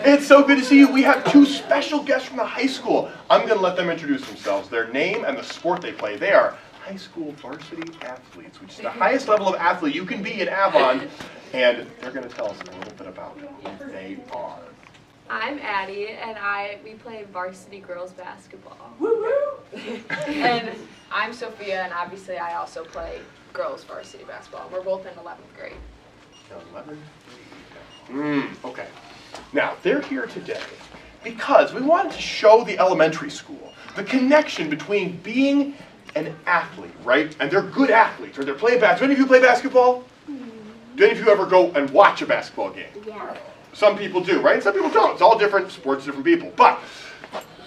It's so good to see you. We have two special guests from the high school. I'm going to let them introduce themselves, their name and the sport they play. They are high school varsity athletes, which is the highest level of athlete you can be in Avon. And they're going to tell us a little bit about who they are. I'm Addie, and we play varsity girls basketball. Woo woo! And I'm Sophia, and obviously I also play girls varsity basketball. We're both in 11th grade. 11th grade. Okay. Now, they're here today because we wanted to show the elementary school the connection between being an athlete, right? And they're good athletes, or they're playing basketball. Do any of you play basketball? Do any of you ever go and watch a basketball game? Yeah. Some people do, right? Some people don't. It's all different sports, different people. But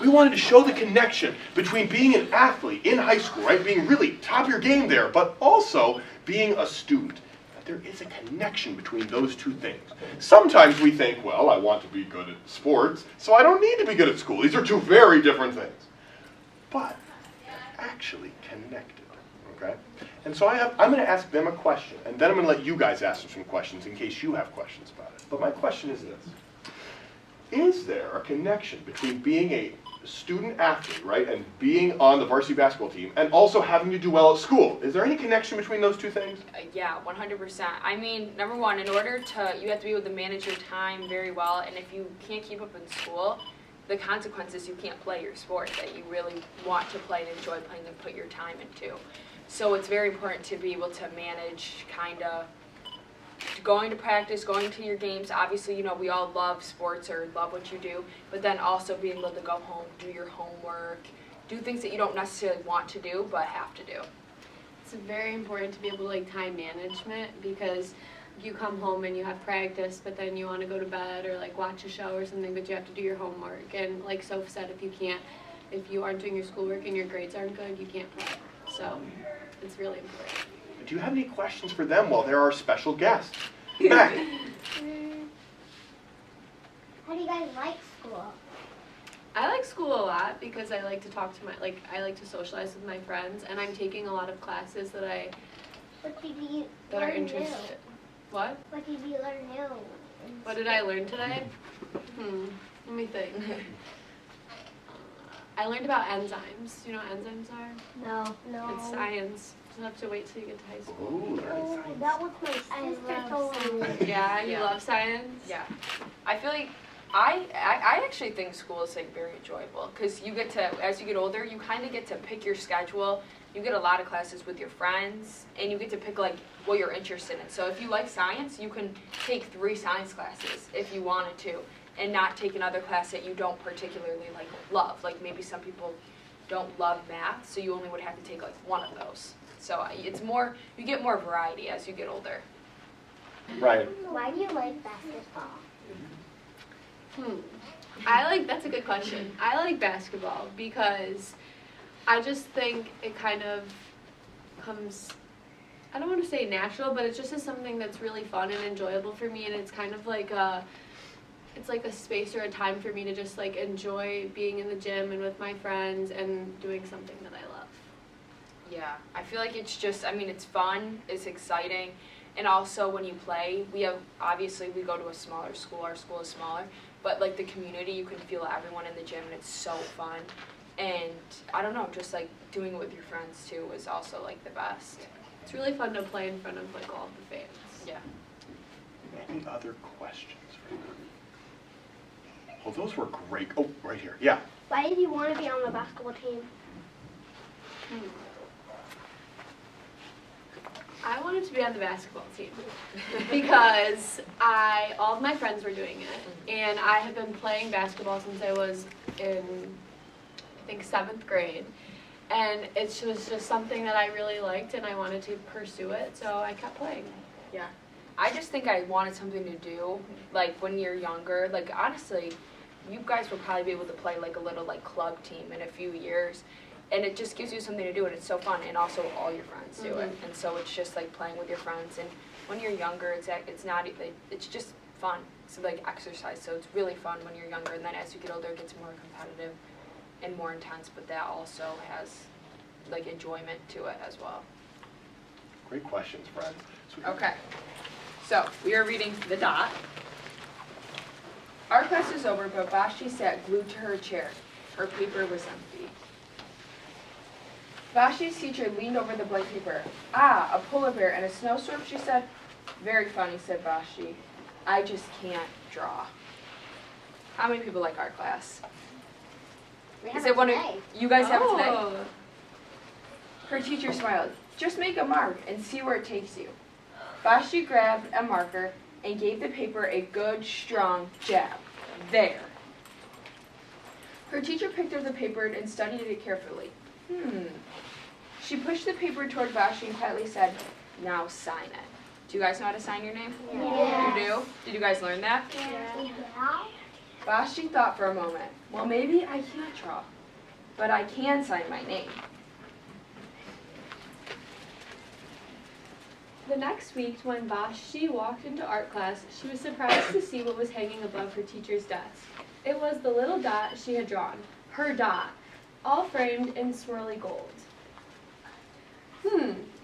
we wanted to show the connection between being an athlete in high school, right? Being really top of your game there, but also being a student. That there is a connection between those two things. Sometimes we think, well, I want to be good at sports, so I don't need to be good at school. These are two very different things. But they're actually connected, okay? And so I'm going to ask them a question, and then I'm going to let you guys ask them some questions in case you have questions about it. But my question is this. Is there a connection between being a student athlete, right, and being on the varsity basketball team, and also having to do well at school? Is there any connection between those two things? Yeah, 100%. I mean, number one, you have to be able to manage your time very well, and if you can't keep up in school, the consequences, you can't play your sport that you really want to play and enjoy playing and put your time into. So it's very important to be able to manage kind of going to practice, going to your games. Obviously, you know, we all love sports or love what you do, but then also being able to go home, do your homework, do things that you don't necessarily want to do but have to do. It's very important to be able to like time management, because you come home and you have practice, but then you want to go to bed or like watch a show or something, but you have to do your homework. And like Soph said, if you aren't doing your schoolwork and your grades aren't good, you can't play. So it's really important. Do you have any questions for them while they're our special guests? Beck. How do you guys like school? I like school a lot because I like to talk to I like to socialize with my friends, and I'm taking a lot of classes that What did you are learn interested. new? What? What did you learn new? What did I learn today? Let me think. I learned about enzymes. Do you know what enzymes are? No. It's science. You'll have to wait till you get to high school. Ooh, learning Oh, science. that was my sister told me. Yeah, you Yeah. love science? Yeah. I feel like I actually think school is like very enjoyable because you get to, as you get older, you kind of get to pick your schedule. You get a lot of classes with your friends, and you get to pick like what you're interested in. So if you like science, you can take 3 science classes if you wanted to, and not take another class that you don't particularly like love. Like maybe some people don't love math, so you only would have to take like 1 of those. So it's more, you get more variety as you get older. Right. Why do you like basketball? That's a good question. I like basketball because I just think it kind of comes, I don't want to say natural, but it just is something that's really fun and enjoyable for me, and it's kind of like it's like a space or a time for me to just like enjoy being in the gym and with my friends and doing something that I love. Yeah, I feel like it's just, I mean, it's fun, it's exciting, and also when you play, we go to a smaller school, our school is smaller, but like the community, you can feel everyone in the gym, and it's so fun, and I don't know, just like doing it with your friends too is also like the best. It's really fun to play in front of like all of the fans. Yeah. Any other questions for them? Well, those were great. Oh, right here. Yeah. Why did you want to be on the basketball team? I wanted to be on the basketball team because all of my friends were doing it, and I have been playing basketball since I was in, I think, 7th grade, and it was just something that I really liked, and I wanted to pursue it, so I kept playing. Yeah. I just think I wanted something to do, like when you're younger, like honestly, you guys will probably be able to play like a little like club team in a few years. And it just gives you something to do, and it's so fun, and also all your friends do it. And so it's just like playing with your friends. And when you're younger, it's just fun. It's like exercise, so it's really fun when you're younger. And then as you get older, it gets more competitive and more intense. But that also has like enjoyment to it as well. Great questions, friends. Okay. So we are reading The Dot. Art class was over, but Vashti sat glued to her chair. Her paper was empty. Vashti's teacher leaned over the blank paper. Ah, a polar bear and a snowstorm, she said. Very funny, said Vashti. I just can't draw. How many people like art class? Is it one of you guys have it today? Oh. Her teacher smiled. Just make a mark and see where it takes you. Vashti grabbed a marker and gave the paper a good, strong jab. There. Her teacher picked up the paper and studied it carefully. She pushed the paper toward Vashti and quietly said, now sign it. Do you guys know how to sign your name? Yeah. You do? Did you guys learn that? Yeah. Vashti thought for a moment. Well, maybe I can't draw, but I can sign my name. The next week, when Vashti walked into art class, she was surprised to see what was hanging above her teacher's desk. It was the little dot she had drawn, her dot, all framed in swirly gold.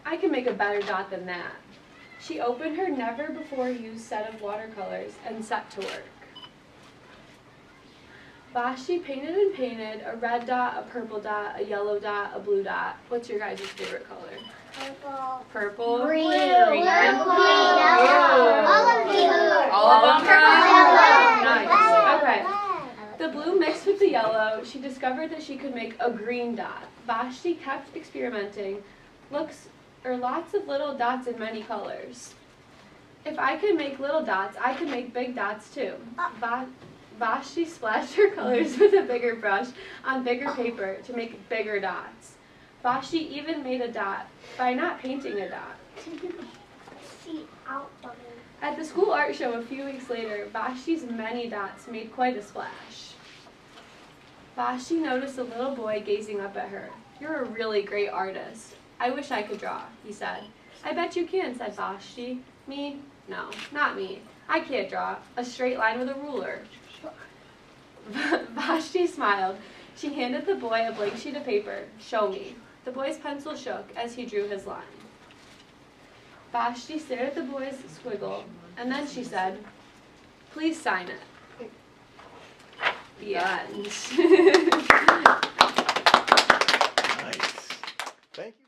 I can make a better dot than that. She opened her never-before-used set of watercolors and set to work. Vashti painted and painted a red dot, a purple dot, a yellow dot, a blue dot. What's your guys' favorite color? Purple. Purple. Green. Green. Yellow. All of them. All of them. Nice. Okay. The blue mixed with the yellow, she discovered that she could make a green dot. Vashti kept experimenting. Lots of little dots in many colors. If I could make little dots, I could make big dots too. Vashti splashed her colors with a bigger brush on bigger paper to make bigger dots. Vashti even made a dot by not painting a dot. See outline. At the school art show a few weeks later, Vashti's many dots made quite a splash. Vashti noticed a little boy gazing up at her. You're a really great artist. I wish I could draw, he said. I bet you can, said Vashti. Me? No, not me. I can't draw a straight line with a ruler. Vashti smiled. She handed the boy a blank sheet of paper. Show me. The boy's pencil shook as he drew his line. Vashti stared at the boy's squiggle, and then she said, please sign it. The end. Nice. Thank you.